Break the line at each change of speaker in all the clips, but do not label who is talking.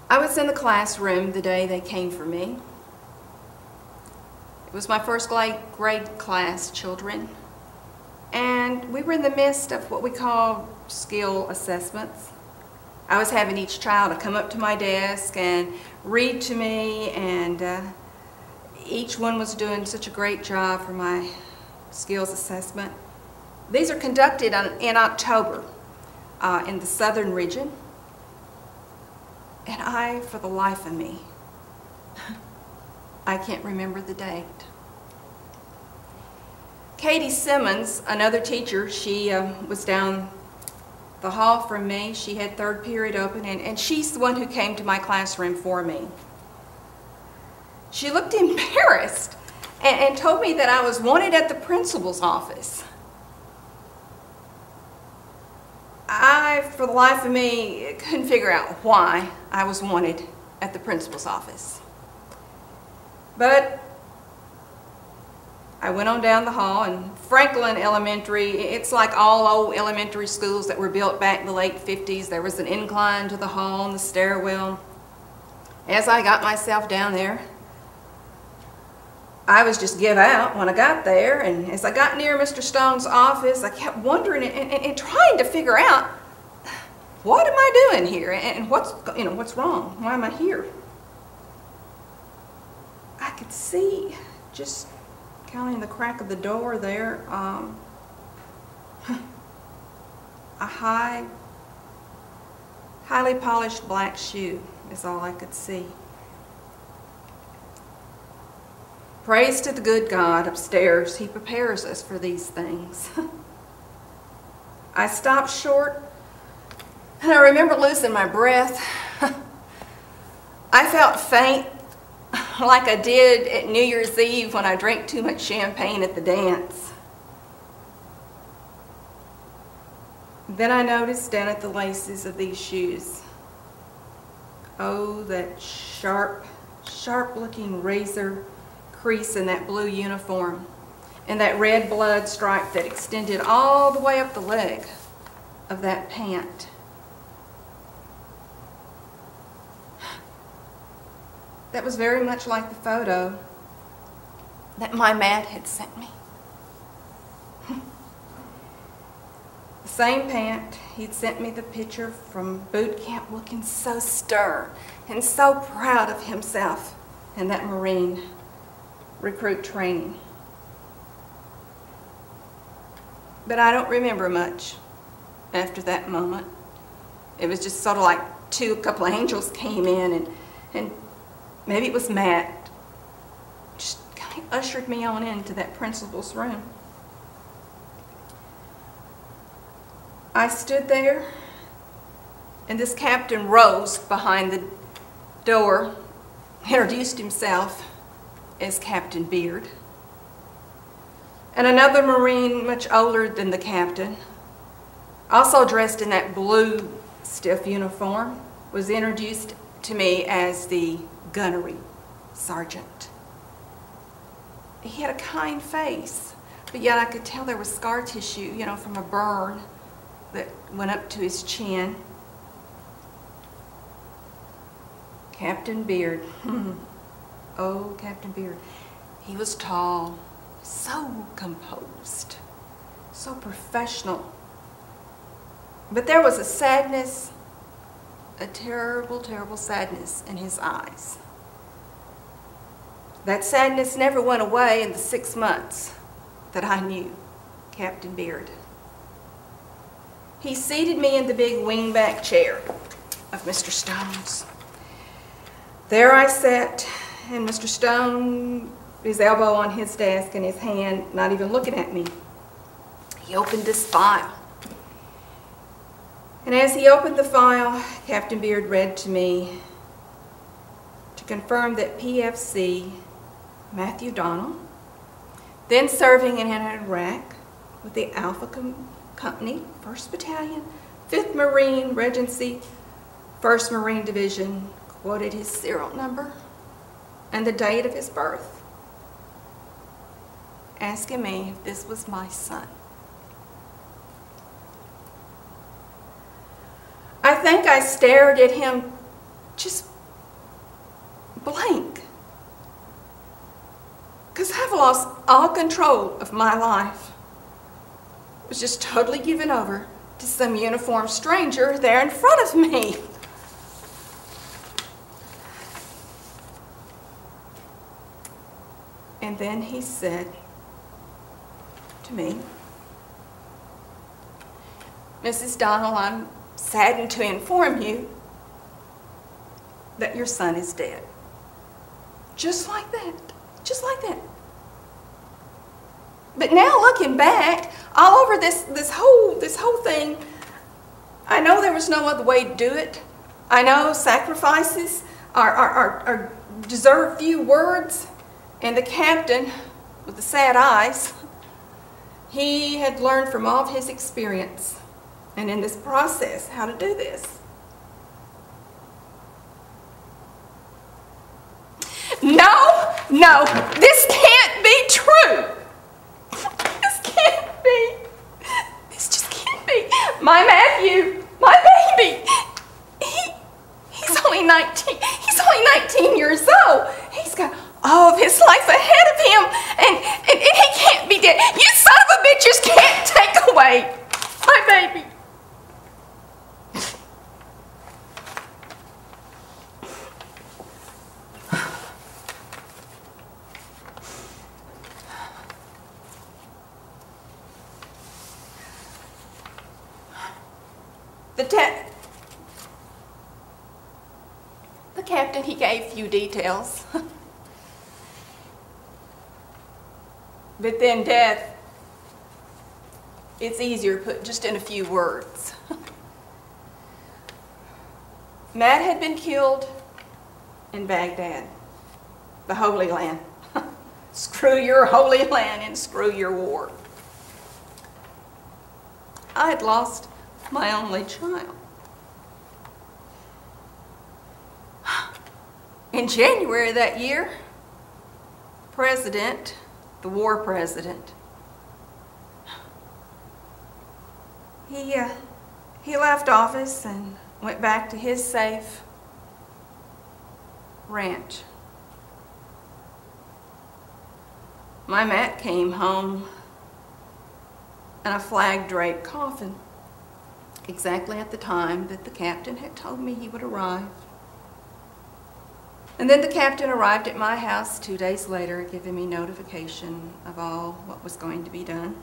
I was in the classroom the day they came for me. It was my first grade class, children, and we were in the midst of what we call skill assessments. I was having each child to come up to my desk and read to me, and each one was doing such a great job for my skills assessment. These are conducted in October in the southern region, and I, for the life of me, I can't remember the date. Katie Simmons, another teacher, she was down the hall from me. She had third period open, and she's the one who came to my classroom for me. She looked embarrassed and told me that I was wanted at the principal's office. I, for the life of me, couldn't figure out why I was wanted at the principal's office. But I went on down the hall, and Franklin Elementary, it's like all old elementary schools that were built back in the late 50s. There was an incline to the hall and the stairwell. As I got myself down there, I was just give out when I got there, and as I got near Mr. Stone's office, I kept wondering and trying to figure out, what am I doing here, and what's wrong? Why am I here? I could see, just kind of in the crack of the door there, a highly polished black shoe is all I could see. Praise to the good God upstairs. He prepares us for these things. I stopped short, and I remember losing my breath. I felt faint, like I did at New Year's Eve when I drank too much champagne at the dance. Then I noticed down at the laces of these shoes, oh, that sharp-looking razor crease in that blue uniform, and that red blood stripe that extended all the way up the leg of that pant. That was very much like the photo that my Matt had sent me. The same pant he'd sent me the picture from boot camp, looking so stern and so proud of himself in that Marine recruit training. But I don't remember much after that moment. It was just sort of like a couple of angels came in, and maybe it was Matt, just kind of ushered me on into that principal's room. I stood there, and this captain rose behind the door, introduced himself as Captain Beard. And another Marine, much older than the captain, also dressed in that blue stiff uniform, was introduced to me as the gunnery sergeant. He had a kind face, but yet I could tell there was scar tissue, from a burn that went up to his chin. Captain Beard. Oh, Captain Beard. He was tall, so composed, so professional. But there was a sadness, a terrible, terrible sadness in his eyes. That sadness never went away in the 6 months that I knew Captain Beard. He seated me in the big wingback chair of Mr. Stone's. There I sat, and Mr. Stone, his elbow on his desk and his hand not even looking at me. He opened this file. And as he opened the file, Captain Beard read to me to confirm that PFC Matthew Donnell, then serving in Iraq with the Alpha Company, 1st Battalion, 5th Marine Regency, 1st Marine Division, quoted his serial number and the date of his birth, asking me if this was my son. I think I stared at him just blank. Because I've lost all control of my life. I was just totally given over to some uniformed stranger there in front of me. And then he said to me, "Mrs. Donnell, I'm saddened to inform you that your son is dead." Just like that. Just like that. But now looking back, all over this whole thing, I know there was no other way to do it. I know sacrifices are deserve few words. And the captain, with the sad eyes, he had learned from all of his experience, and in this process, how to do this. No, this can't be true. This can't be. This just can't be. My Matthew, my baby, he's only 19. He's only 19 years old. He's got all of his life ahead of him, and he can't be dead. You son of a bitches can't take away my baby. The captain, he gave few details. But then death, it's easier put just in a few words. Matt had been killed in Baghdad, the Holy Land. Screw your Holy Land and screw your war. I had lost my only child. In January that year, the war president, he left office and went back to his safe ranch. My Matt came home in a flag-draped coffin, exactly at the time that the captain had told me he would arrive. And then the captain arrived at my house 2 days later, giving me notification of all what was going to be done.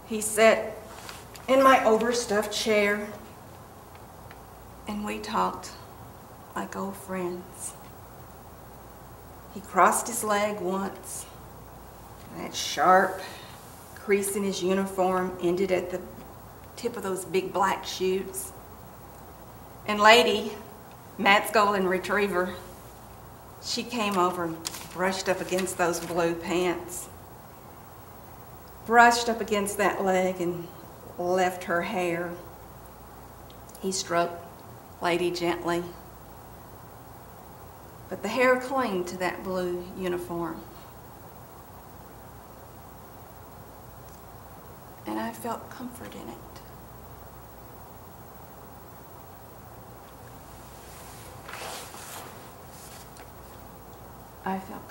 He sat in my overstuffed chair, and we talked like old friends. He crossed his leg once. That sharp crease in his uniform ended at the tip of those big black shoes. And Lady, Matt's golden retriever, she came over and brushed up against those blue pants, brushed up against that leg and left her hair. He stroked Lady gently, but the hair clung to that blue uniform. And I felt comfort in it. I felt